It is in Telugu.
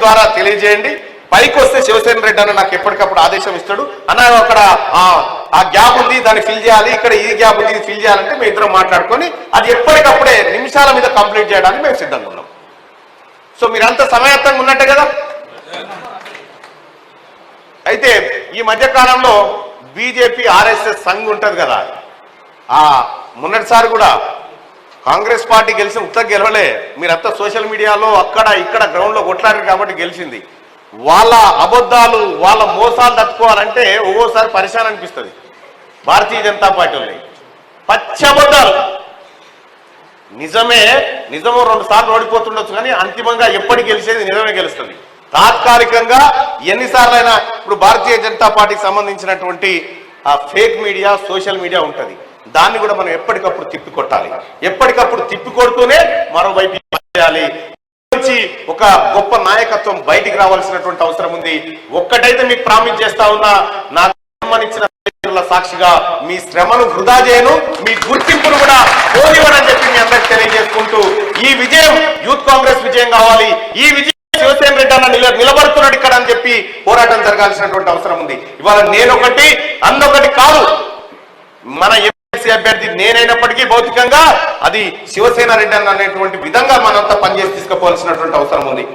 ద్వారా తెలియజేయండి. పైకి వస్తే శివసేన రెడ్డి అన్న నాకు ఎప్పటికప్పుడు ఆదేశం ఇస్తాడు, అన్న అక్కడ ఆ గ్యాప్ ఉంది దాన్ని ఫిల్ చేయాలి, ఇక్కడ ఈ గ్యాప్ ఉంది ఇది ఫిల్ చేయాలంటే మేము ఇద్దరం మాట్లాడుకొని అది ఎప్పటికప్పుడే నిమిషాల మీద కంప్లీట్ చేయడానికి మేము సిద్ధంగా ఉన్నాం. సో మీరంతా సమయత్తంగా ఉన్నట్టే కదా. అయితే ఈ మధ్య కాలంలో బీజేపీ ఆర్ఎస్ఎస్ సంఘ్ ఉంటుంది కదా, మొన్నటిసారి కూడా కాంగ్రెస్ పార్టీ గెలిచిన ఉత్తర గెలవలే, మీరంతా సోషల్ మీడియాలో అక్కడ ఇక్కడ గ్రౌండ్లో కొట్లాడారు కాబట్టి గెలిచింది. వాళ్ళ అబద్ధాలు వాళ్ళ మోసాలు తట్టుకోవాలంటే ఒక్కోసారి పరిశాన్ అనిపిస్తుంది. భారతీయ జనతా పార్టీ ఉన్నాయి పచ్చి అబద్ధాలు. నిజమో 2 సార్లు ఓడిపోతుండొచ్చు కానీ అంతిమంగా ఎప్పటికి గెలిచేది నిజమే గెలుస్తుంది. తాత్కాలికంగా ఎన్నిసార్లైనా ఇప్పుడు భారతీయ జనతా పార్టీకి సంబంధించినటువంటి ఫేక్ మీడియా సోషల్ మీడియా ఉంటుంది, దాన్ని కూడా మనం ఎప్పటికప్పుడు తిప్పికొట్టాలి. ఎప్పటికప్పుడు తిప్పికొడుతూనే మరోవైపు చేయాలి. ఒక గొప్ప నాయకత్వం బయటికి రావాల్సినటువంటి అవసరం ఉంది. ఒక్కటైతే మీకు ప్రామిస్ చేస్తా ఉన్నా, నాకు సంబంధించిన సాక్షిగా మీ శ్రమను వృధా చేయను, మీ గుర్తింపును కూడా పోనివ్వనని చెప్పి మీ అందరికి తెలియజేసుకుంటూ, ఈ విజయం యూత్ కాంగ్రెస్ విజయం కావాలి, ఈ విజయం శివసేన రెడ్డి అన్న నిలబడుతున్నాడు ఇక్కడ అని చెప్పి పోరాటం జరగాల్సినటువంటి అవసరం ఉంది. ఇవాళ నేనొకటి అన్నొకటి కాదు, మన అభ్యర్థి నేనైనప్పటికీ భౌతికంగా అది శివసేన రెడ్డి అనేటువంటి విధంగా మనంతా పనిచేసి తీసుకుపోవాల్సినటువంటి అవసరం ఉంది.